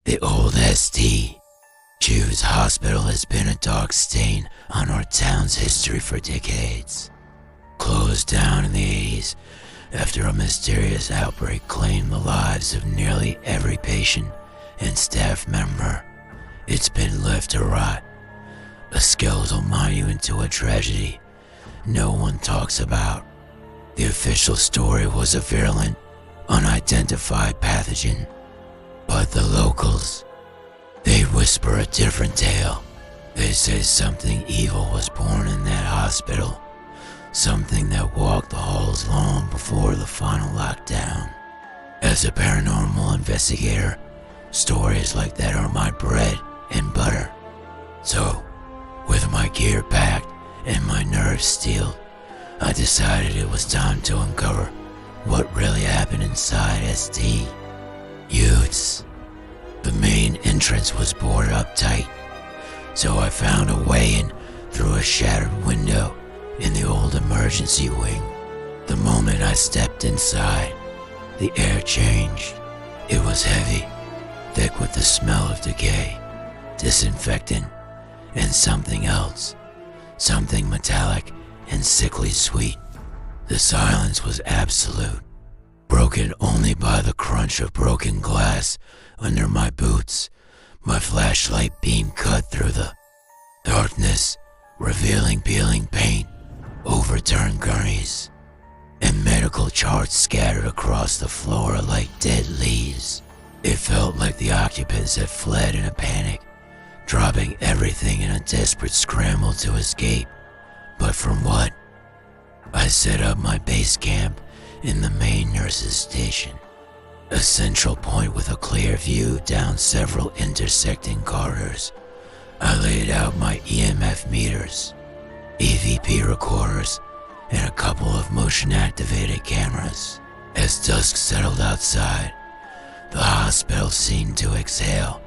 The old ST. Jude's hospital has been a dark stain on our town's history for decades. Closed down in the 80s after a mysterious outbreak claimed the lives of nearly every patient and staff member, it's been left to rot. A skeletal monument to a tragedy no one talks about. The official story was a virulent, unidentified pathogen, but the locals, they whisper a different tale. They say something evil was born in that hospital, something that walked the halls long before the final lockdown. As a paranormal investigator, stories like that are my bread and butter. So, with my gear packed and my nerves steeled, I decided it was time to uncover what really happened inside ST. Utes. The main entrance was boarded up tight, so I found a way in through a shattered window in the old emergency wing. The moment I stepped inside, the air changed. It was heavy, thick with the smell of decay, disinfectant, and something else, something metallic and sickly sweet. The silence was absolute, broken only by the crunch of broken glass under my boots. My flashlight beam cut through the darkness, revealing peeling paint, overturned gurneys, and medical charts scattered across the floor like dead leaves. It felt like the occupants had fled in a panic, dropping everything in a desperate scramble to escape. But from what? I set up my base camp in the main nurses' station, a central point with a clear view down several intersecting corridors. I laid out my EMF meters, EVP recorders, and a couple of motion-activated cameras. As dusk settled outside, the hospital seemed to exhale,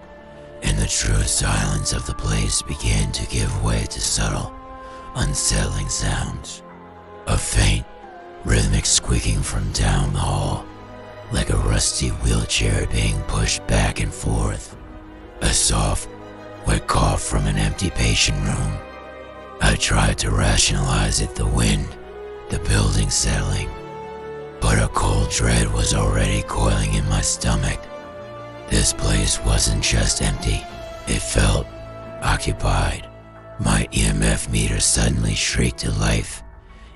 and the true silence of the place began to give way to subtle, unsettling sounds. A faint, rhythmic squeaking from down the hall, like a rusty wheelchair being pushed back and forth. A soft, wet cough from an empty patient room. I tried to rationalize it, the wind, the building settling, but a cold dread was already coiling in my stomach. This place wasn't just empty, it felt occupied. My EMF meter suddenly shrieked to life,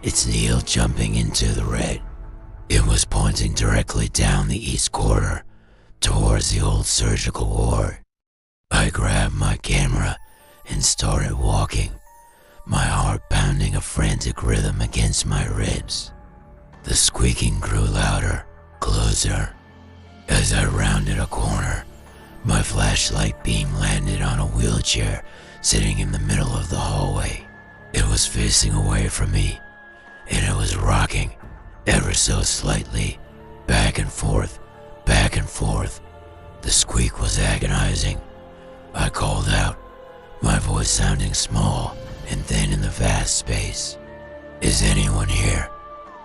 its needle jumping into the red. It was pointing directly down the east corridor, towards the old surgical ward. I grabbed my camera and started walking, my heart pounding a frantic rhythm against my ribs. The squeaking grew louder, closer. As I rounded a corner, my flashlight beam landed on a wheelchair sitting in the middle of the hallway. It was facing away from me, and it was rocking ever so slightly, back and forth, back and forth. The squeak was agonizing. I called out, my voice sounding small and thin in the vast space. "Is anyone here?"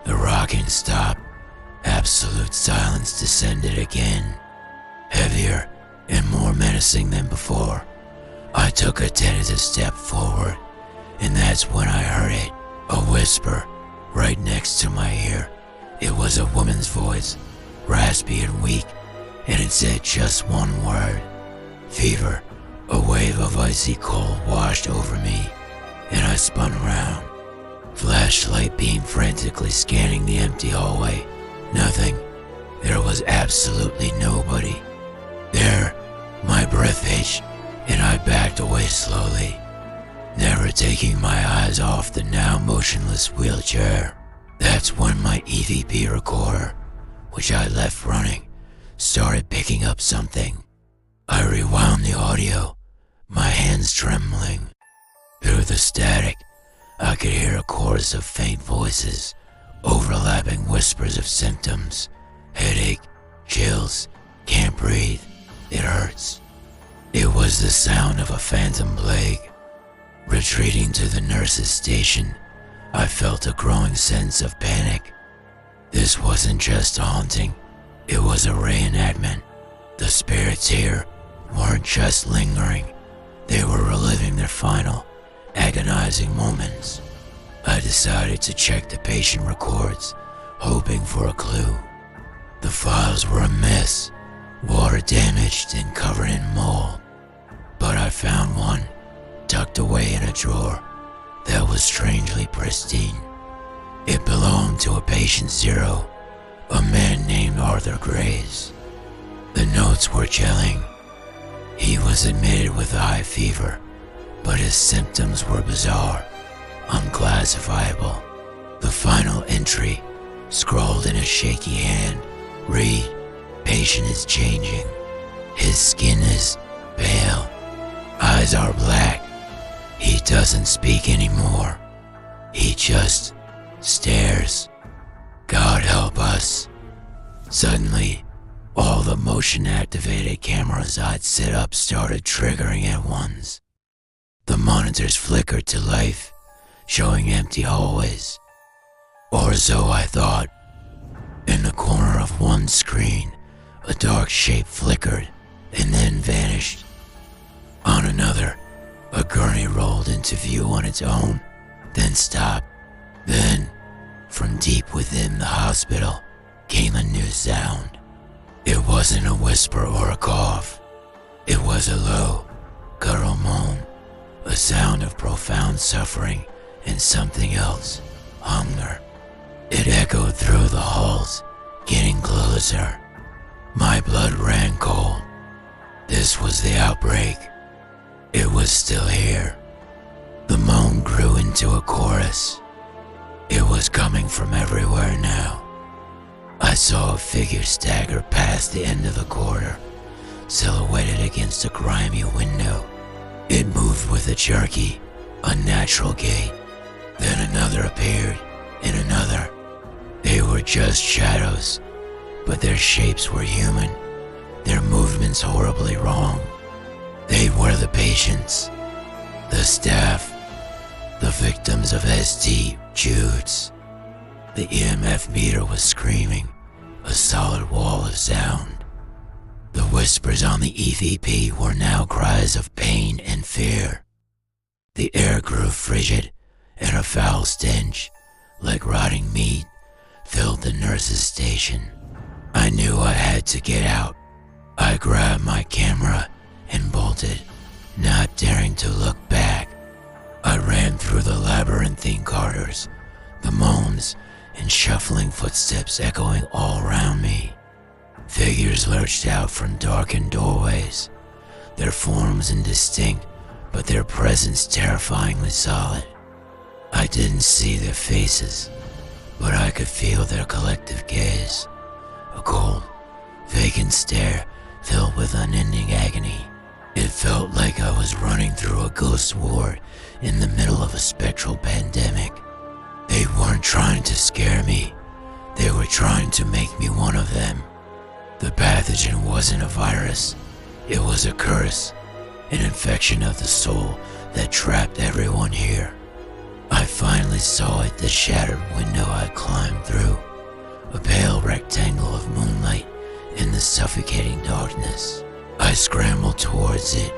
The rocking stopped. Absolute silence descended again, heavier and more menacing than before. I took a tentative step forward, and that's when I heard it, a whisper right next to my ear. It was a woman's voice, raspy and weak, and it said just one word: fever. A wave of icy cold washed over me, and I spun around, flashlight beam frantically scanning the empty hallway. Nothing. There was absolutely nobody. There, my breath hitched, and I backed away slowly, never taking my eyes off the now motionless wheelchair. That's when my EVP recorder, which I left running, started picking up something. I rewound the audio, my hands trembling. Through the static, I could hear a chorus of faint voices, overlapping whispers of symptoms: headache, chills, can't breathe, it hurts. It was the sound of a phantom plague. Retreating to the nurse's station, I felt a growing sense of panic. This wasn't just a haunting, it was a reenactment. The spirits here weren't just lingering, they were reliving their final, agonizing moments. I decided to check the patient records, hoping for a clue. The files were a mess, water damaged and covered in mold. But I found one, tucked away in a drawer, that was strangely pristine. It belonged to a patient zero, a man named Arthur Graves. The notes were chilling. He was admitted with a high fever, but his symptoms were bizarre, unclassifiable. The final entry, scrawled in a shaky hand, read, "Patient is changing. His skin is pale. Eyes are black. He doesn't speak anymore. He just stares. God help us." Suddenly, all the motion-activated cameras I'd set up started triggering at once. The monitors flickered to life, showing empty hallways. Or so I thought. In the corner of one screen, a dark shape flickered and then vanished. On another, a gurney rolled into view on its own, then stopped. Then, from deep within the hospital, came a new sound. It wasn't a whisper or a cough. It was a low, guttural moan, a sound of profound suffering and something else, hunger. It echoed through the halls, getting closer. My blood ran cold. This was the outbreak. It was still here. The moan grew into a chorus. It was coming from everywhere now. I saw a figure stagger past the end of the corridor, silhouetted against a grimy window. It moved with a jerky, unnatural gait. Then another appeared, and another. They were just shadows, but their shapes were human, their movements horribly wrong. They were the patients, the staff, the victims of ST Jude's. The EMF meter was screaming, a solid wall of sound. The whispers on the EVP were now cries of pain and fear. The air grew frigid, and a foul stench, like rotting meat, filled the nurse's station. I knew I had to get out. I grabbed my camera and bolted, not daring to look back. I ran through the labyrinthine corridors, the moans and shuffling footsteps echoing all around me. Figures lurched out from darkened doorways, their forms indistinct, but their presence terrifyingly solid. I didn't see their faces, but I could feel their collective gaze, a cold, vacant stare filled with unending agony. It felt like I was running through a ghost ward in the middle of a spectral pandemic. They weren't trying to scare me. They were trying to make me one of them. The pathogen wasn't a virus. It was a curse, an infection of the soul that trapped everyone here. I finally saw it, the shattered window I climbed through, a pale rectangle of moonlight in the suffocating darkness. I scrambled towards it,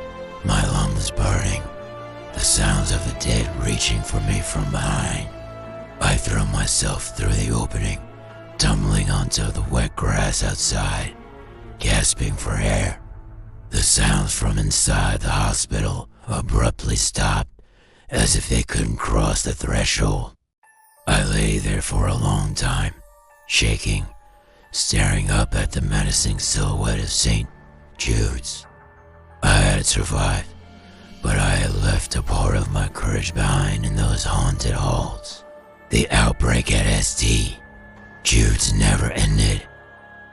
my lungs burning, the sounds of the dead reaching for me from behind. I threw myself through the opening, tumbling onto the wet grass outside, gasping for air. The sounds from inside the hospital abruptly stopped, as if they couldn't cross the threshold. I lay there for a long time, shaking, staring up at the menacing silhouette of St. Jude's. I had survived, but I had left a part of my courage behind in those haunted halls. The outbreak at ST Jude's never ended.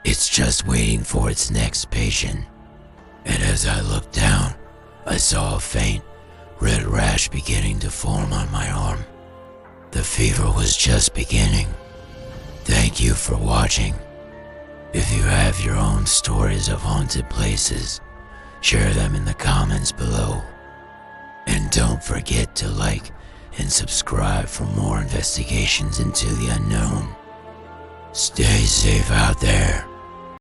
It's just waiting for its next patient. And as I looked down, I saw a faint, red rash beginning to form on my arm. The fever was just beginning. Thank you for watching. If you have your own stories of haunted places, share them in the comments below. And don't forget to like and subscribe for more investigations into the unknown. Stay safe out there.